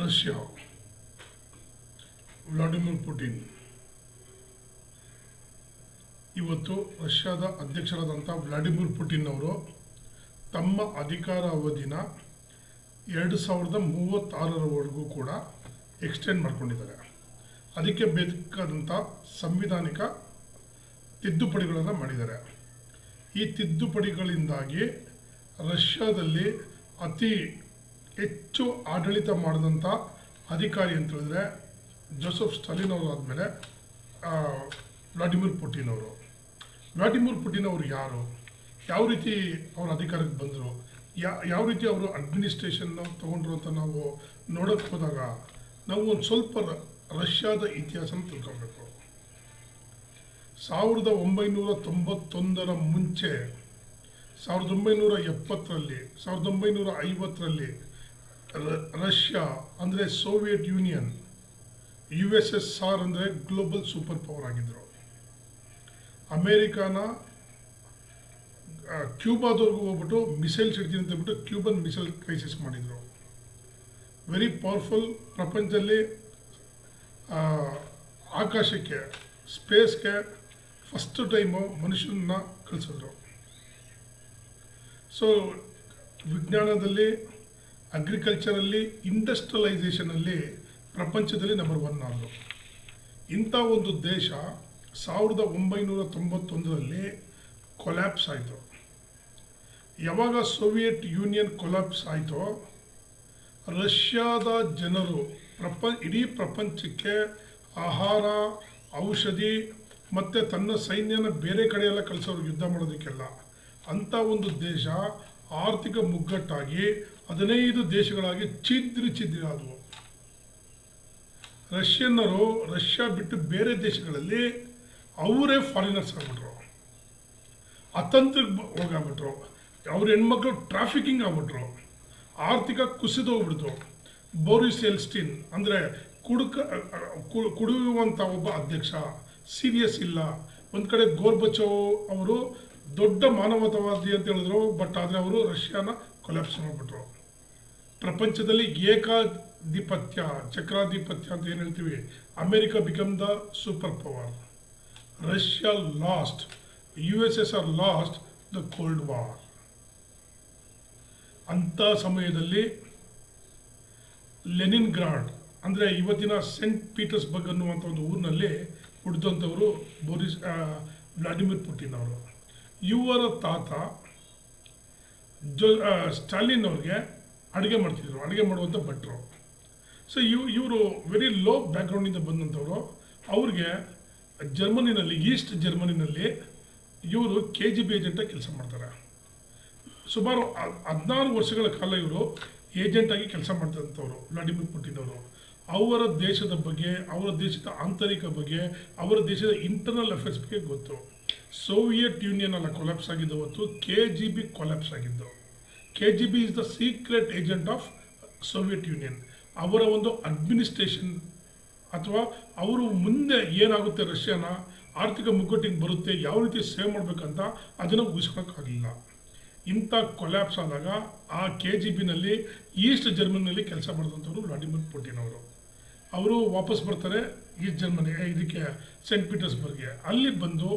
Russia Vladimir Putin ಇವತ್ತು ರಷ್ಯಾದ ಅಧ್ಯಕ್ಷರಾದಂಥ ವ್ಲಾಡಿಮಿರ್ ಪುಟಿನ್ ಅವರು ತಮ್ಮ ಅಧಿಕಾರ ಅವಧಿನ 2036ರವರೆಗೂ ಕೂಡ ಎಕ್ಸ್ಟೆಂಡ್ ಮಾಡ್ಕೊಂಡಿದ್ದಾರೆ. ಅದಕ್ಕೆ ಬೇಕಾದಂಥ ಸಂವಿಧಾನಿಕ ತಿದ್ದುಪಡಿಗಳನ್ನು ಮಾಡಿದ್ದಾರೆ. ಈ ತಿದ್ದುಪಡಿಗಳಿಂದಾಗಿ ರಷ್ಯಾದಲ್ಲಿ ಅತಿ ಹೆಚ್ಚು ಆಡಳಿತ ಮಾಡಿದಂಥ ಅಧಿಕಾರಿ ಅಂತ ಹೇಳಿದ್ರೆ ಜೋಸೆಫ್ ಸ್ಟಾಲಿನ್ ಅವರು ಆದಮೇಲೆ ವ್ಲಾಡಿಮಿರ್ ಪುಟಿನ್ ಅವರು. ವ್ಲಾಡಿಮಿರ್ ಪುಟಿನ್ ಅವರು ಯಾರು, ಯಾವ ರೀತಿ ಅವರು ಅಧಿಕಾರಕ್ಕೆ ಬಂದರು, ಯಾವ ರೀತಿ ಅವರು ಅಡ್ಮಿನಿಸ್ಟ್ರೇಷನ್ ತೊಗೊಂಡ್ರು ಅಂತ ನಾವು ನೋಡೋಕ್ಕೆ ಹೋದಾಗ ನಾವು ಒಂದು ಸ್ವಲ್ಪ ರಷ್ಯಾದ ಇತಿಹಾಸನ ತಿಳ್ಕೊಬೇಕು. 1991 ಮುಂಚೆ 1970ರಲ್ಲಿ 1950ರಲ್ಲಿ ರಷ್ಯಾ ಅಂದರೆ ಸೋವಿಯತ್ ಯೂನಿಯನ್, USSR ಅಂದರೆ ಗ್ಲೋಬಲ್ ಸೂಪರ್ ಪವರ್ ಆಗಿದ್ದರು. ಅಮೇರಿಕಾನ ಕ್ಯೂಬಾದವ್ರಿಗೂ ಹೋಗ್ಬಿಟ್ಟು ಮಿಸೈಲ್ಸ್ ಹಿಡ್ತೀನಿ ಅಂತ ಹೇಳ್ಬಿಟ್ಟು ಕ್ಯೂಬನ್ ಮಿಸೈಲ್ ಕ್ರೈಸಿಸ್ ಮಾಡಿದರು. ವೆರಿ ಪವರ್ಫುಲ್, ಪ್ರಪಂಚದಲ್ಲಿ ಆಕಾಶಕ್ಕೆ ಸ್ಪೇಸ್ಗೆ ಫಸ್ಟ್ ಟೈಮು ಮನುಷ್ಯನ ಕಳಿಸಿದ್ರು. ಸೊ ವಿಜ್ಞಾನದಲ್ಲಿ, ಅಗ್ರಿಕಲ್ಚರಲ್ಲಿ, ಇಂಡಸ್ಟ್ರಿಯಲೈಸೇಷನಲ್ಲಿ ಪ್ರಪಂಚದಲ್ಲಿ ನಂಬರ್ 1 ಆದರು. ಇಂಥ ಒಂದು ದೇಶ 1991ರಲ್ಲಿ ಕೊಲ್ಯಾಪ್ಸ್ ಆಯಿತು. ಯಾವಾಗ ಸೋವಿಯತ್ ಯೂನಿಯನ್ ಕೊಲ್ಯಾಪ್ಸ್ ಆಯಿತೋ ರಷ್ಯಾದ ಜನರು ಇಡೀ ಪ್ರಪಂಚಕ್ಕೆ ಆಹಾರ, ಔಷಧಿ ಮತ್ತು ತನ್ನ ಸೈನ್ಯನ ಬೇರೆ ಕಡೆಯೆಲ್ಲ ಕಳಿಸೋರು ಯುದ್ಧ ಮಾಡೋದಕ್ಕೆಲ್ಲ. ಅಂಥ ಒಂದು ದೇಶ ಆರ್ಥಿಕ ಮುಗ್ಗಟ್ಟಾಗಿ 15 ದೇಶಗಳಾಗಿ ಛಿದ್ರ ಆದವು. ರಷ್ಯನ್ನರು ರಷ್ಯಾ ಬಿಟ್ಟು ಬೇರೆ ದೇಶಗಳಲ್ಲಿ ಅವರೇ ಫಾರಿನರ್ಸ್ ಆಗ್ಬಿಟ್ರು, ಅತಂತ್ರಕ್ಕೆ ಹೋಗಾಗ್ಬಿಟ್ರು, ಅವ್ರ ಹೆಣ್ಮಕ್ಳು ಟ್ರಾಫಿಕಿಂಗ್ ಆಗ್ಬಿಟ್ರು, ಆರ್ಥಿಕ ಕುಸಿದೋಗ್ಬಿಡ್ತು. ಬೋರಿಸ್ ಎಲ್ಸ್ಟಿನ್ ಅಂದರೆ ಕುಡಿಯುವಂಥ ಒಬ್ಬ ಅಧ್ಯಕ್ಷ, ಸೀರಿಯಸ್ ಇಲ್ಲ. ಒಂದು ಕಡೆ ಗೋರ್ಬಚೋವ್ ಅವರು ದೊಡ್ಡ ಮಾನವತಾವಾದಿ ಅಂತ ಹೇಳಿದ್ರು, ಬಟ್ ಆದರೆ ಅವರು ರಷ್ಯಾನ ಕೊಲ್ಯಾಪ್ಸ್ ಮಾಡಿಬಿಟ್ರು. ಪ್ರಪಂಚದಲ್ಲಿ ಏಕಾಧಿಪತ್ಯ, ಚಕ್ರಾಧಿಪತ್ಯ ಅಂತ ಏನು ಹೇಳ್ತೀವಿ, America become the super power. Russia last, USSR last the cold war. ಅಂಥ ಸಮಯದಲ್ಲಿ ಲೆನಿನ್ಗ್ರಾಡ್ ಅಂದರೆ ಇವತ್ತಿನ ಸೆಂಟ್ ಪೀಟರ್ಸ್ಬರ್ಗ್ ಅನ್ನುವಂಥ ಒಂದು ಊರಿನಲ್ಲಿ ಹುಟ್ಟಿದಂಥವರು ವ್ಲಾಡಿಮಿರ್ ಪುಟಿನ್ ಅವರು. ಇವರ ತಾತ ಸ್ಟಾಲಿನ್ ಅವ್ರಿಗೆ ಅಡುಗೆ ಮಾಡ್ತಿದ್ರು, ಅಡುಗೆ ಮಾಡುವಂಥ ಭಟ್ರು. ಸೊ ಇವರು ವೆರಿ ಲೋ ಬ್ಯಾಕ್ಗ್ರೌಂಡಿಂದ ಬಂದಂಥವ್ರು. ಅವ್ರಿಗೆ ಜರ್ಮನಿನಲ್ಲಿ, ಈಸ್ಟ್ ಜರ್ಮನಿನಲ್ಲಿ ಇವರು KGB ಏಜೆಂಟಾಗಿ ಕೆಲಸ ಮಾಡ್ತಾರೆ. ಸುಮಾರು 14 ವರ್ಷಗಳ ಕಾಲ ಇವರು ಏಜೆಂಟಾಗಿ ಕೆಲಸ ಮಾಡ್ತಂಥವ್ರು ವ್ಲಾಡಿಮಿರ್ ಪುಟಿನ್ ಅವರು. ಅವರ ದೇಶದ ಬಗ್ಗೆ, ಅವರ ದೇಶದ ಆಂತರಿಕ ಬಗ್ಗೆ, ಅವರ ದೇಶದ ಇಂಟರ್ನಲ್ ಅಫೇರ್ಸ್ ಬಗ್ಗೆ ಗೊತ್ತು. ಸೋವಿಯತ್ ಯೂನಿಯನ್ ಎಲ್ಲ ಕೊಲ್ಯಾಪ್ಸ್ ಆಗಿದ್ದು ಹೊತ್ತು KGB ಕೊಲ್ಯಾಪ್ಸ್ ಆಗಿದ್ದು. KGB is the secret agent of Soviet union. ಅವರ ಒಂದು ಅಡ್ಮಿನಿಸ್ಟ್ರೇಷನ್ ಅಥವಾ ಅವರು ಮುಂದೆ ಏನಾಗುತ್ತೆ, ರಷ್ಯಾನ ಆರ್ಥಿಕ ಮುಗ್ಗಟ್ಟಿಗೆ ಬರುತ್ತೆ, ಯಾವ ರೀತಿ ಸೇವ್ ಮಾಡಬೇಕಂತ ಅದನ್ನು ಊಹಿಸ್ಕೊಳಕ್ಕಾಗಲಿಲ್ಲ. ಇಂಥ ಕೊಲ್ಯಾಪ್ಸ್ ಆದಾಗ ಆ KGBನಲ್ಲಿ ಈಸ್ಟ್ ಜರ್ಮನಿಯಲ್ಲಿ ಕೆಲಸ ಮಾಡಿದಂಥವ್ರು ವ್ಲಾಡಿಮಿರ್ ಪುಟಿನ್ ಅವರು. ಅವರು ವಾಪಸ್ ಬರ್ತಾರೆ ಈಸ್ಟ್ ಜರ್ಮನಿ, ಇದಕ್ಕೆ ಸೆಂಟ್ ಪೀಟರ್ಸ್ಬರ್ಗ್ಗೆ. ಅಲ್ಲಿ ಬಂದು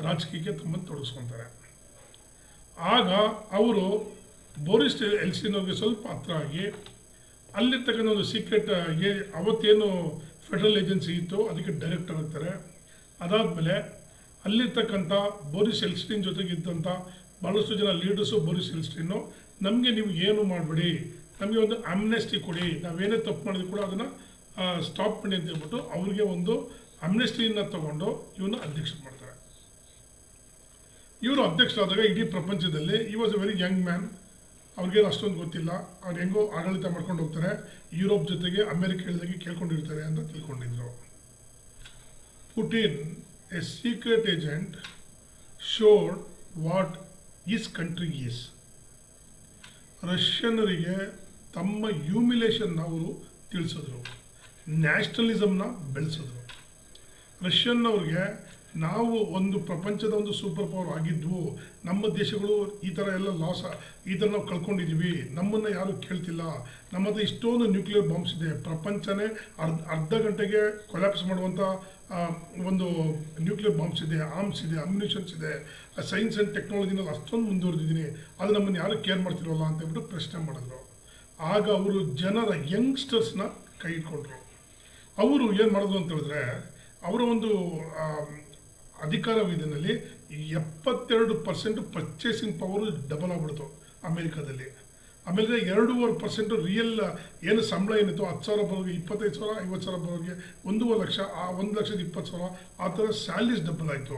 ರಾಜಕೀಯಕ್ಕೆ ತಮ್ಮನ್ನು ತೊಡಗಿಸ್ಕೊತಾರೆ. ಆಗ ಅವರು ಬೋರಿಸ್ ಎಲ್ಸ್ಟಿನ್ ಅವ್ರಿಗೆ ಸ್ವಲ್ಪ ಹತ್ರ ಆಗಿ ಅಲ್ಲಿರ್ತಕ್ಕಂಥ ಒಂದು ಸೀಕ್ರೆಟ್ ಅವತ್ತೇನು ಫೆಡರಲ್ ಏಜೆನ್ಸಿ ಇತ್ತು ಅದಕ್ಕೆ ಡೈರೆಕ್ಟರ್ ಆಗ್ತಾರೆ. ಅದಾದಮೇಲೆ ಅಲ್ಲಿರ್ತಕ್ಕಂಥ ಬೋರಿಸ್ ಎಲ್ಸ್ಟಿನ್ ಜೊತೆಗಿದ್ದಂಥ ಭಾಳಷ್ಟು ಜನ ಲೀಡರ್ಸು ಬೋರಿಸ್ ಎಲ್ಸ್ಟಿನ್ನು, ನಮಗೆ ನೀವು ಏನು ಮಾಡಬೇಡಿ, ನಮಗೆ ಒಂದು ಅಮ್ನೆಸ್ಟಿ ಕೊಡಿ, ನಾವೇನೇ ತಪ್ಪು ಮಾಡಿದ್ರು ಕೂಡ ಅದನ್ನು ಸ್ಟಾಪ್ ಮಾಡಿ ಅಂತ ಹೇಳ್ಬಿಟ್ಟು ಅವ್ರಿಗೆ ಒಂದು ಅಮ್ನೆಸ್ಟಿಯನ್ನು ತಗೊಂಡು ಇವನ್ನ ಅಧ್ಯಕ್ಷ ಮಾಡ್ತಾರೆ. ಇವರು ಅಧ್ಯಕ್ಷರಾದಾಗ ಇಡೀ ಪ್ರಪಂಚದಲ್ಲಿ ಈ was a very Young man, ಅವ್ರಿಗೇನು ಅಷ್ಟೊಂದು ಗೊತ್ತಿಲ್ಲ, ಅವ್ರು ಹೆಂಗೋ ಆಡಳಿತ ಮಾಡ್ಕೊಂಡು ಹೋಗ್ತಾರೆ, ಯುರೋಪ್ ಜೊತೆಗೆ ಅಮೇರಿಕ ಹೇಳಿದಾಗೆ ಕೇಳ್ಕೊಂಡಿರ್ತಾರೆ ಅಂತ ತಿಳ್ಕೊಂಡಿದ್ರು. Putin, a secret agent, showed what is country is. ರಷ್ಯನ್ನರಿಗೆ ತಮ್ಮ ಹ್ಯೂಮಿಲೇಷನ್ನ ಅವರು ತಿಳಿಸಿದ್ರು, ನ್ಯಾಷನಲಿಸಮ್ನ ಬೆಳೆಸಿದ್ರು. ರಷ್ಯನ್ನವ್ರಿಗೆ ನಾವು ಒಂದು ಪ್ರಪಂಚದ ಒಂದು ಸೂಪರ್ ಪವರ್ ಆಗಿದ್ವು, ನಮ್ಮ ದೇಶಗಳು ಈ ಥರ ಎಲ್ಲ ಲಾಸ್, ಈ ಥರ ನಾವು ಕಳ್ಕೊಂಡಿದ್ದೀವಿ, ನಮ್ಮನ್ನು ಯಾರೂ ಕೇಳ್ತಿಲ್ಲ, ನಮ್ಮ ಹತ್ರ ಇಷ್ಟೊಂದು ನ್ಯೂಕ್ಲಿಯರ್ ಬಾಂಬ್ಸ್ ಇದೆ, ಪ್ರಪಂಚನೇ ಅರ್ಧ ಗಂಟೆಗೆ ಕೊಲ್ಯಾಪ್ಸ್ ಮಾಡುವಂಥ ಒಂದು ನ್ಯೂಕ್ಲಿಯರ್ ಬಾಂಬ್ಸ್ ಇದೆ, ಆರ್ಮ್ಸ್ ಇದೆ, ಅಮ್ಯುನಿಷನ್ಸ್ ಇದೆ, ಸೈನ್ಸ್ ಆ್ಯಂಡ್ ಟೆಕ್ನಾಲಜಿನಲ್ಲಿ ಅಷ್ಟೊಂದು ಮುಂದುವರೆದಿದ್ದೀನಿ, ಅದು ನಮ್ಮನ್ನು ಯಾರು ಕೇರ್ ಮಾಡ್ತಿರೋಲ್ಲ ಅಂತ ಹೇಳ್ಬಿಟ್ಟು ಪ್ರಶ್ನೆ ಮಾಡಿದ್ರು. ಆಗ ಅವರು ಜನರ ಯಂಗ್ಸ್ಟರ್ಸ್ನ ಕೈ ಇಟ್ಕೊಂಡ್ರು. ಅವರು ಏನು ಮಾಡಿದ್ರು ಅಂತ ಹೇಳಿದ್ರೆ, ಅವರ ಒಂದು ಅಧಿಕಾರವಿಧಿನಲ್ಲಿ 72% ಪರ್ಚೇಸಿಂಗ್ ಪವರು ಡಬಲ್ ಆಗ್ಬಿಡ್ತು ಅಮೇರಿಕಾದಲ್ಲಿ. ಆಮೇಲೆ 2.5% ರಿಯಲ್ ಏನು ಸಂಬಳ ಏನಿತ್ತು 10,000 ಬರೋರಿಗೆ 25,000, 50,000 ಬರೋರಿಗೆ 1.5 ಲಕ್ಷ, ಆ 1,20,000 ಆ ಥರ ಸ್ಯಾಲರೀಸ್ ಡಬಲ್ ಆಯಿತು.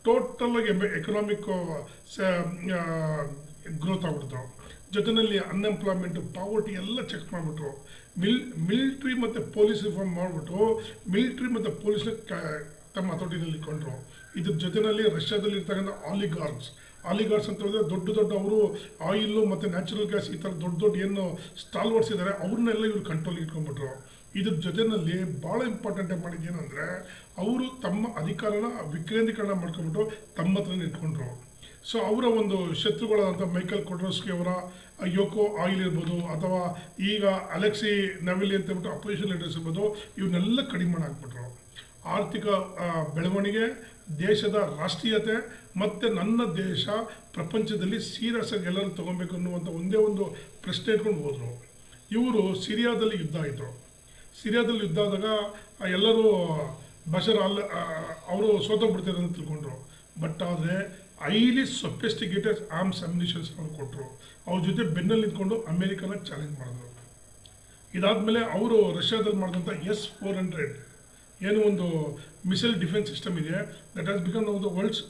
ಟೋಟಲಾಗಿ ಎಕನಾಮಿಕ್ ಗ್ರೋತ್ ಆಗ್ಬಿಡ್ತು. ಜೊತೆಯಲ್ಲಿ ಅನ್ಎಂಪ್ಲಾಯ್ಮೆಂಟ್, ಪಾವರ್ಟಿ ಎಲ್ಲ ಚೆಕ್ ಮಾಡಿಬಿಟ್ರು. ಮಿಲಿಟ್ರಿ ಮತ್ತು ಪೊಲೀಸ್ ರಿಫಾರ್ಮ್ ಮಾಡಿಬಿಟ್ಟು ಮಿಲಿಟ್ರಿ ಮತ್ತು ಪೊಲೀಸ್ನ ತಮ್ಮ ಹತೋಟಿನಲ್ಲಿ ಇಟ್ಕೊಂಡ್ರು. ಇದ್ರ ಜೊತೆಯಲ್ಲಿ ರಷ್ಯಾದಲ್ಲಿ ಇರ್ತಕ್ಕಂಥ ಆಲಿಗಾರ್ಸ್ ಅಂತ ಹೇಳಿದ್ರೆ ದೊಡ್ಡ ಅವರು ಆಯಿಲು ಮತ್ತು ನ್ಯಾಚುರಲ್ ಗ್ಯಾಸ್ ಈ ಥರ ದೊಡ್ಡ ಏನು ಸ್ಟಾಲ್ವರ್ಸ್ ಇದ್ದಾರೆ ಅವ್ರನ್ನೆಲ್ಲ ಇವರು ಕಂಟ್ರೋಲ್ ಇಟ್ಕೊಂಡ್ಬಿಟ್ರು. ಇದ್ರ ಜೊತೆಯಲ್ಲಿ ಭಾಳ ಇಂಪಾರ್ಟೆಂಟಾಗಿ ಮಾಡಿದ್ದು ಏನಂದರೆ, ಅವರು ತಮ್ಮ ಅಧಿಕಾರನ ವಿಕೇಂದ್ರೀಕರಣ ಮಾಡ್ಕೊಂಡ್ಬಿಟ್ಟು ತಮ್ಮ ಹತ್ರನೇ ಇಟ್ಕೊಂಡ್ರು. ಸೊ ಅವರ ಒಂದು ಶತ್ರುಗಳಾದಂಥ ಮೈಕಲ್ ಕೊಡ್ರೋಸ್ಕಿ ಅವರ ಯೋಕೋ ಆಯಿಲ್ ಇರ್ಬೋದು, ಅಥವಾ ಈಗ ಅಲೆಕ್ಸಿ ನವೆಲಿ ಅಂತ ಹೇಳ್ಬಿಟ್ಟು ಅಪೋಸಿಷನ್ ಲೀಡರ್ಸ್ ಇರ್ಬೋದು, ಇವನ್ನೆಲ್ಲ ಕಡಿಮೆ ಮಾಡಾಕ್ಬಿಟ್ರು. ಆರ್ಥಿಕ ಬೆಳವಣಿಗೆ, ದೇಶದ ರಾಷ್ಟ್ರೀಯತೆ ಮತ್ತು ನನ್ನ ದೇಶ ಪ್ರಪಂಚದಲ್ಲಿ ಸೀರಿಯಸ್ ಆಗಿ ಎಲ್ಲರೂ ತೊಗೊಬೇಕು ಅನ್ನುವಂಥ ಒಂದೇ ಒಂದು ಪ್ರಶ್ನೆ ಇಟ್ಕೊಂಡು ಹೋದರು. ಇವರು ಸಿರಿಯಾದಲ್ಲಿ ಯುದ್ಧ ಆಯಿತು. ಸಿರಿಯಾದಲ್ಲಿ ಯುದ್ಧ ಆದಾಗ ಎಲ್ಲರೂ ಬಶರ್ ಅವರು ಸೋತೋಗ್ಬಿಡ್ತಾರೆ ಅಂತ ತಿಳ್ಕೊಂಡ್ರು. ಬಟ್ ಆದರೆ ಹೈಲಿ ಸೊಫಿಸ್ಟಿಕೇಟೆಡ್ ಆರ್ಮ್ಸ್ ಅಮ್ಯುನಿಷನ್ಸ್ ಅವ್ರು ಕೊಟ್ಟರು. ಅವ್ರ ಜೊತೆ ಬೆನ್ನಲ್ಲಿ ನಿಂತ್ಕೊಂಡು ಅಮೇರಿಕನ ಚಾಲೆಂಜ್ ಮಾಡಿದ್ರು. ಇದಾದಮೇಲೆ ಅವರು ರಷ್ಯಾದಲ್ಲಿ ಮಾಡಿದಂಥ S-400 ಏನು ಒಂದು ಮಿಸೈಲ್ ಡಿಫೆನ್ಸ್ ಸಿಸ್ಟಮ್ ಇದೆ, that has become the world's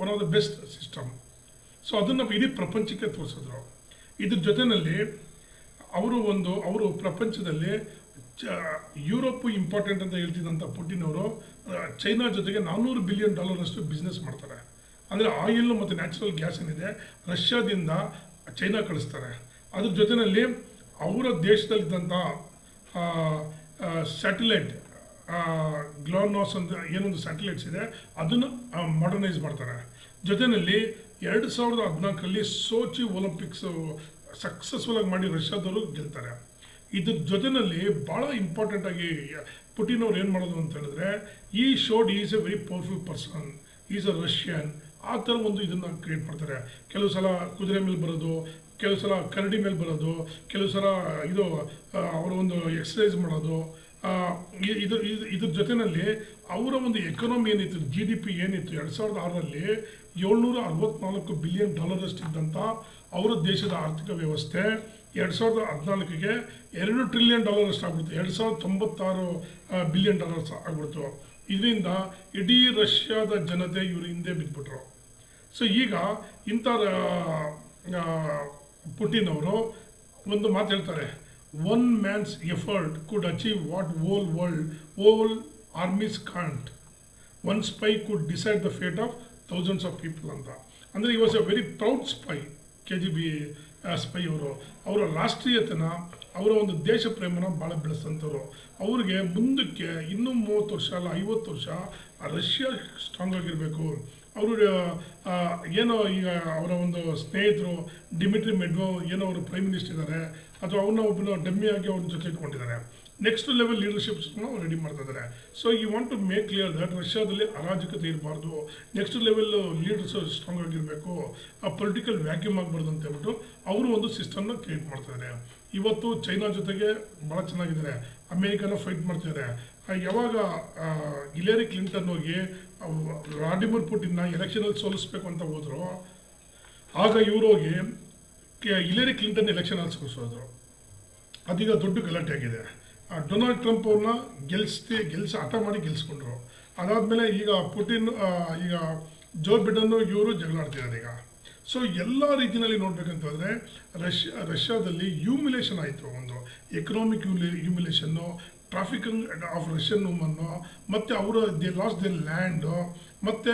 one of the best system. So ಅದನ್ನು ಇಡೀ ಪ್ರಪಂಚಕ್ಕೆ ತೋರಿಸಿದ್ರು. ಇದ್ರ ಜೊತೆಯಲ್ಲಿ ಅವರು ಪ್ರಪಂಚದಲ್ಲಿ ಯುರೋಪು ಇಂಪಾರ್ಟೆಂಟ್ ಅಂತ ಹೇಳ್ತಿದ್ದಂಥ ಪುಟಿನ್ ಅವರು ಚೈನಾ ಜೊತೆಗೆ $400 ಬಿಲಿಯನ್ ಅಷ್ಟು ಬಿಸ್ನೆಸ್ ಮಾಡ್ತಾರೆ. ಅಂದರೆ ಆಯಿಲ್ ಮತ್ತು ನ್ಯಾಚುರಲ್ ಗ್ಯಾಸ್ ಏನಿದೆ ರಷ್ಯಾದಿಂದ ಚೈನಾ ಕಳಿಸ್ತಾರೆ. ಅದ್ರ ಜೊತೆಯಲ್ಲಿ ಅವರ ದೇಶದಲ್ಲಿದ್ದಂಥ ಸ್ಯಾಟಲೈಟ್ ಗ್ಲೋನಾಸ್ ಅಂತ ಏನೊಂದು ಸ್ಯಾಟಲೈಟ್ಸ್ ಇದೆ ಅದನ್ನು ಮಾಡರ್ನೈಸ್ ಮಾಡ್ತಾರೆ. ಜೊತೆಯಲ್ಲಿ 2014ರಲ್ಲಿ ಸೋಚಿ ಒಲಿಂಪಿಕ್ಸ್ ಸಕ್ಸಸ್ಫುಲ್ ಆಗಿ ಮಾಡಿ ರಷ್ಯಾದವರು ಗೆಲ್ತಾರೆ. ಇದ್ರ ಜೊತೆಯಲ್ಲಿ ಭಾಳ ಇಂಪಾರ್ಟೆಂಟಾಗಿ ಪುಟಿನ್ ಅವ್ರು ಏನು ಮಾಡೋದು ಅಂತ ಹೇಳಿದ್ರೆ, ಈ showed is A very powerful person, is a Russian, ಆ ಥರ ಒಂದು ಇದನ್ನು ಕ್ರಿಯೇಟ್ ಮಾಡ್ತಾರೆ. ಕೆಲವು ಸಲ ಕುದುರೆ ಮೇಲೆ ಬರೋದು, ಕೆಲವು ಸಲ ಕರಡಿ ಮೇಲೆ ಬರೋದು, ಕೆಲವು ಸಲ ಅವರ ಒಂದು ಎಕ್ಸಸೈಸ್ ಮಾಡೋದು. ಇದ್ರ ಜೊತೆಯಲ್ಲಿ ಅವರ ಒಂದು ಎಕನಾಮಿ ಏನಿತ್ತು, GDP ಏನಿತ್ತು 2006ರಲ್ಲಿ $764 ಬಿಲಿಯನ್ ಇದ್ದಂಥ ಅವರ ದೇಶದ ಆರ್ಥಿಕ ವ್ಯವಸ್ಥೆ 2014ಗೆ $2 ಟ್ರಿಲಿಯನ್ ಆಗ್ಬಿಡ್ತು. 2096 ಬಿಲಿಯನ್ ಆಗ್ಬಿಡ್ತು. ಇದರಿಂದ ಇಡೀ ರಷ್ಯಾದ ಜನತೆ ಇವರು ಹಿಂದೆ ಬಿದ್ದುಬಿಟ್ರು. ಸೊ ಈಗ ಇಂಥ ಪುಟಿನ್ ಅವರು ಒಂದು ಮಾತು ಹೇಳ್ತಾರೆ, one man's effort could achieve what whole armies can't, one spy could decide the fate of thousands of people ಅಂತ. ಅಂದರೆ ಈ was a very proud spy. KGB spy ಅವರ ರಾಷ್ಟ್ರೀಯತೆನ, ಅವರ ಒಂದು ದೇಶ ಪ್ರೇಮನ ಭಾಳ ಬೆಳೆಸಂಥವ್ರು. ಅವ್ರಿಗೆ ಮುಂದಕ್ಕೆ ಇನ್ನೂ 30 ವರ್ಷ ಅಲ್ಲ 50 ವರ್ಷ ರಷ್ಯಾ ಸ್ಟ್ರಾಂಗ್ ಆಗಿರಬೇಕು. ಅವರು ಏನೋ ಈಗ ಅವರ ಒಂದು ಸ್ನೇಹಿತರು ಡಿಮಿಟ್ರಿ ಮೆಡ್ವೆವ್ ಏನೋ ಅವರು ಪ್ರೈಮ್ ಮಿನಿಸ್ಟರ್ ಇದ್ದಾರೆ, ಅಥವಾ ಒಬ್ಬನ ಡಮ್ಮಿಯಾಗಿ ಅವ್ರ ಜೊತೆ ಇಟ್ಕೊಂಡಿದ್ದಾರೆ. ನೆಕ್ಸ್ಟ್ ಲೆವೆಲ್ ಲೀಡರ್ಶಿಪ್ಸ್ನ ರೆಡಿ ಮಾಡ್ತಾ ಇದ್ದಾರೆ. So you want to make clear that ರಷ್ಯಾದಲ್ಲಿ ಅರಾಜಕತೆ ಇರಬಾರ್ದು, ನೆಕ್ಸ್ಟ್ ಲೆವೆಲ್ ಲೀಡರ್ಸ್ ಸ್ಟ್ರಾಂಗ್ ಆಗಿರಬೇಕು, ಆ ಪೊಲಿಟಿಕಲ್ ವ್ಯಾಕ್ಯೂಮ್ ಆಗಬಾರ್ದು ಅಂತ ಹೇಳ್ಬಿಟ್ಟು ಅವರು ಒಂದು ಸಿಸ್ಟಮ್ನ ಕ್ರಿಯೇಟ್ ಮಾಡ್ತಾ ಇದ್ದಾರೆ. ಇವತ್ತು ಚೈನಾ ಜೊತೆಗೆ ಭಾಳ ಚೆನ್ನಾಗಿದ್ದಾರೆ, ಅಮೇರಿಕನ ಫೈಟ್ ಮಾಡ್ತಿದ್ದಾರೆ. ಯಾವಾಗ ಹಿಲರಿ ಕ್ಲಿಂಟನ್ ಹೋಗಿ ವ್ಲಾಡಿಮಿರ್ ಪುಟಿನ್ನ ಎಲೆಕ್ಷನಲ್ಲಿ ಸೋಲಿಸ್ಬೇಕು ಅಂತ ಹೋದ್ರು, ಆಗ ಇವರು ಹೋಗಿ ಹಿಲರಿ ಕ್ಲಿಂಟನ್ ಎಲೆಕ್ಷನಲ್ಲಿ ಸೋಲಿಸೋದ್ರು. ಅದೀಗ ದೊಡ್ಡ ಗಲಾಟೆ ಆಗಿದೆ. ಡೊನಾಲ್ಡ್ ಟ್ರಂಪ್ ಅವ್ರನ್ನ ಗೆಲ್ಸಿ ಹಠ ಮಾಡಿ ಗೆಲ್ಸ್ಕೊಂಡ್ರು. ಅದಾದಮೇಲೆ ಈಗ ಪುಟಿನ್, ಈಗ ಜೋ ಬಿಡನ್ ಇವರು ಜಗಳಾಡ್ತಿದ್ದಾರೆ ಈಗ. ಸೊ ಎಲ್ಲ ರೀತಿಯಲ್ಲಿ ನೋಡ್ಬೇಕಂತಂದರೆ ರಷ್ಯಾದಲ್ಲಿ ಹ್ಯೂಮಿಲೇಷನ್ ಆಯಿತು. ಒಂದು economic humiliation, trafficking of Russian woman, ಮತ್ತು ಅವರು ದೇ ಲಾಸ್ ದೇರ್ ಲ್ಯಾಂಡು, ಮತ್ತು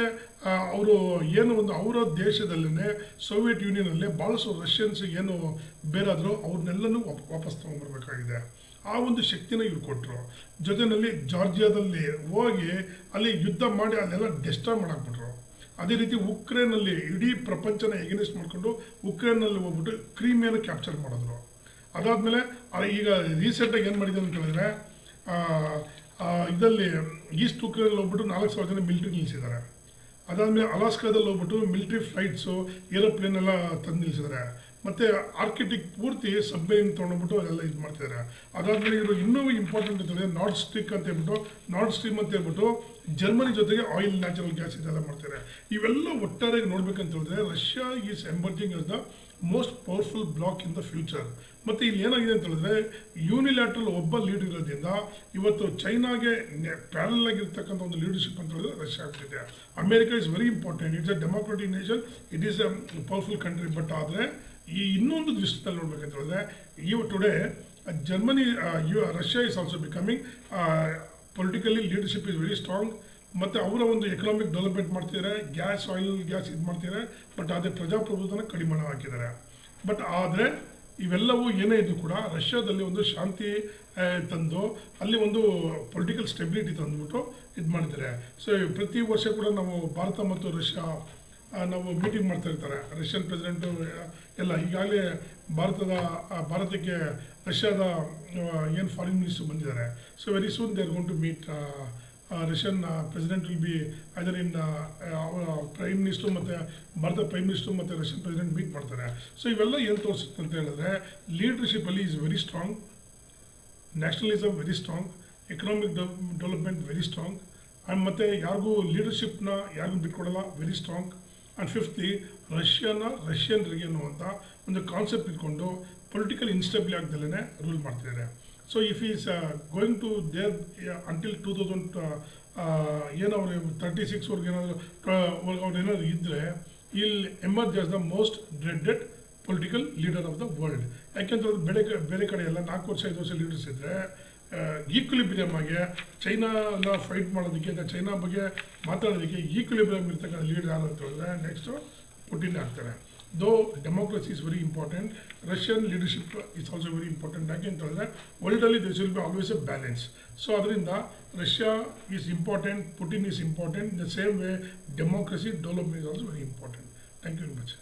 ಅವರು ಏನು ಒಂದು ಅವರ ದೇಶದಲ್ಲೇ ಸೋವಿಯತ್ ಯೂನಿಯನಲ್ಲೇ ಭಾಳಷ್ಟು ರಷ್ಯನ್ಸ್ ಏನು ಬೇರಾದರೂ ಅವ್ರನ್ನೆಲ್ಲನೂ ವಾಪಸ್ ತೊಗೊಂಡ್ಬರ್ಬೇಕಾಗಿದೆ. ಆ ಒಂದು ಶಕ್ತಿನ ಇವ್ರು ಕೊಟ್ಟರು. ಜೊತೆಯಲ್ಲಿ ಜಾರ್ಜಿಯಾದಲ್ಲಿ ಹೋಗಿ ಅಲ್ಲಿ ಯುದ್ಧ ಮಾಡಿ ಅಲ್ಲೆಲ್ಲ ಡೆಸ್ಟ್ರಾಯ್ ಮಾಡಾಕ್ಬಿಟ್ರು. ಅದೇ ರೀತಿ ಉಕ್ರೇನಲ್ಲಿ ಇಡೀ ಪ್ರಪಂಚನ ಎಗೇನೆಸ್ಟ್ ಮಾಡಿಕೊಂಡು ಉಕ್ರೇನಲ್ಲಿ ಹೋಗ್ಬಿಟ್ಟು ಕ್ರೀಮಿಯಾನ ಕ್ಯಾಪ್ಚರ್ ಮಾಡಿದ್ರು. ಅದಾದಮೇಲೆ ಈಗ ರೀಸೆಂಟಾಗಿ ಏನು ಮಾಡಿದೆ ಅಂತ ಹೇಳಿದ್ರೆ ಇದರಲ್ಲಿ ಈಸ್ಟ್ ಉಕ್ರೇನಲ್ಲಿ ಹೋಗ್ಬಿಟ್ಟು 4,000 ಜನ ಮಿಲಿಟ್ರಿ ನಿಲ್ಲಿಸಿದ್ದಾರೆ. ಅದಾದಮೇಲೆ ಅಲಾಸ್ಕಾದಲ್ಲಿ ಹೋಗ್ಬಿಟ್ಟು ಮಿಲಿಟ್ರಿ ಫ್ಲೈಟ್ಸು ಏರೋಪ್ಲೇನ್ ಎಲ್ಲ ತಂದು ನಿಲ್ಲಿಸಿದ್ದಾರೆ. ಮತ್ತು ಆರ್ಕಿಟಿಕ್ ಪೂರ್ತಿ ಸಬ್ಮರೀನ್ ತೊಗೊಂಡೋಗ್ಬಿಟ್ಟು ಅದೆಲ್ಲ ಇದು ಮಾಡ್ತಿದ್ದಾರೆ. ಅದಾದಮೇಲೆ ಇವರು ಇನ್ನೂ ಇಂಪಾರ್ಟೆಂಟ್ ಅಂತಂದರೆ ನಾರ್ಡ್ ಸ್ಟ್ರೀಮ್ ಅಂತ ಹೇಳ್ಬಿಟ್ಟು ಜರ್ಮನಿ ಜೊತೆಗೆ ಆಯಿಲ್ ನ್ಯಾಚುರಲ್ ಗ್ಯಾಸ್ ಇದೆಲ್ಲ ಮಾಡ್ತಾರೆ. ಇವೆಲ್ಲ ಒಟ್ಟಾರೆಯಾಗಿ ನೋಡ್ಬೇಕಂತ ಹೇಳಿದ್ರೆ Russia is emerging as the most powerful bloc in the future. ಮತ್ತು ಇಲ್ಲಿ ಏನಾಗಿದೆ ಅಂತ ಹೇಳಿದ್ರೆ ಯೂನಿಲ್ಯಾಟ್ರಲ್ ಒಬ್ಬ ಲೀಡರ್ ಇರೋದ್ರಿಂದ ಇವತ್ತು ಚೈನಾಗೆ ಪ್ಯಾರಲ್ ಆಗಿರ್ತಕ್ಕಂಥ ಒಂದು ಲೀಡರ್ಶಿಪ್ ಅಂತ ಹೇಳಿದ್ರೆ ರಷ್ಯಾ ಆಗ್ತಿದೆ. America is very important, it's a democratic nation, it is A powerful country. But ಆದರೆ ಈ ಇನ್ನೊಂದು ದೃಷ್ಟಿಯಲ್ಲಿ ನೋಡ್ಬೇಕಂತ ಹೇಳಿದ್ರೆ today Germany Russia is also becoming politically leadership is very strong. ಮತ್ತು ಅವರ ಒಂದು ಎಕನಾಮಿಕ್ ಡೆವಲಪ್ಮೆಂಟ್ ಮಾಡ್ತಿದ್ದಾರೆ, ಆಯಿಲ್ ಗ್ಯಾಸ್ ಇದು ಮಾಡ್ತಿದ್ದಾರೆ. ಬಟ್ ಅದೇ ಪ್ರಜಾಪ್ರಭುತ್ವನ ಕಡಿಮೆ ಹಾಕಿದ್ದಾರೆ. ಬಟ್ ಆದರೆ ಇವೆಲ್ಲವೂ ಏನೇ ಇದ್ದು ಕೂಡ ರಷ್ಯಾದಲ್ಲಿ ಒಂದು ಶಾಂತಿ ತಂದು ಅಲ್ಲಿ ಒಂದು ಪೊಲಿಟಿಕಲ್ ಸ್ಟೆಬಿಲಿಟಿ ತಂದುಬಿಟ್ಟು ಇದು ಮಾಡ್ತಾರೆ. ಸೊ ಪ್ರತಿ ವರ್ಷ ಕೂಡ ನಾವು ಭಾರತ ಮತ್ತು ರಷ್ಯಾ ನಾವು ಮೀಟಿಂಗ್ ಮಾಡ್ತಾ ಇರ್ತಾರೆ. ರಷ್ಯನ್ ಪ್ರೆಸಿಡೆಂಟು ಎಲ್ಲ ಈಗಾಗಲೇ ಭಾರತಕ್ಕೆ ರಷ್ಯಾದ ಏನು ಫಾರಿನ್ ಮಿನಿಸ್ಟರ್ ಬಂದಿದ್ದಾರೆ. So very soon they are going to meet Russian president will be other in prime minister ಮತ್ತು ಭಾರತ ಪ್ರೈಮ್ ಮಿನಿಸ್ಟರ್ ಮತ್ತು ರಷ್ಯನ್ ಪ್ರೆಸಿಡೆಂಟ್ ಮೀಟ್ ಮಾಡ್ತಾರೆ. ಸೊ ಇವೆಲ್ಲ ಏನು ತೋರಿಸುತ್ತೆ ಅಂತ ಹೇಳಿದ್ರೆ ಲೀಡರ್ಶಿಪ್ಪಲ್ಲಿ is very strong, nationalism very strong, economic development very strong, and ಮತ್ತು ಯಾರಿಗೂ ಲೀಡರ್ಶಿಪ್ನ ಯಾರಿಗೂ ಬಿಟ್ಕೊಡಲ್ಲ, ವೆರಿ ಸ್ಟ್ರಾಂಗ್. ಆ್ಯಂಡ್ ಫಿಫ್ತ್ಲಿ ರಷ್ಯನ್ರಿಗೆ ಅನ್ನುವಂಥ ಒಂದು ಕಾನ್ಸೆಪ್ಟ್ ಇಟ್ಕೊಂಡು ಪೊಲಿಟಿಕಲ್ ಇನ್ಸ್ಟೆಬಿಲಿ ಆಗ್ದಲೇ ರೂಲ್ ಮಾಡ್ತಿದ್ದಾರೆ. So if is going to there until 2000 ಏನವ್ರು 36 ಏನಾದರೂ ಅವ್ರು ಏನಾದರೂ ಇದ್ದರೆ ಇಲ್ಲಿ emerge as the most dreaded political leader of the world. ಯಾಕೆಂದ್ರೆ ಬೇರೆ ಕಡೆ ಎಲ್ಲ 4 ವರ್ಷ 5 ವರ್ಷ ಲೀಡರ್ಸ್ ಇದ್ದರೆ ಈಕ್ವಿಲಿಬ್ರಿಯಮ್ ಆಗಿ ಚೈನಾನ ಫೈಟ್ ಮಾಡೋದಕ್ಕೆ ಚೈನಾ ಬಗ್ಗೆ ಮಾತಾಡೋದಕ್ಕೆ ಈಕ್ವಿಲಿಬ್ರಿಯಮ್ ಇರ್ತಕ್ಕಂಥ ಲೀಡರ್ ಯಾರು ಅಂತ ಹೇಳಿದ್ರೆ ನೆಕ್ಸ್ಟು ಪುಟಿನ್ ಆಗ್ತಾರೆ. Though democracy is very important, Russian leadership is also very important. ಯಾಕೆ ಅಂತ ಹೇಳಿದ್ರೆ ವರ್ಲ್ಡಲ್ಲಿ this will be always a balance. So ಅದರಿಂದ Russia is important, Putin is important. The same way democracy development is also very important. Thank you very much.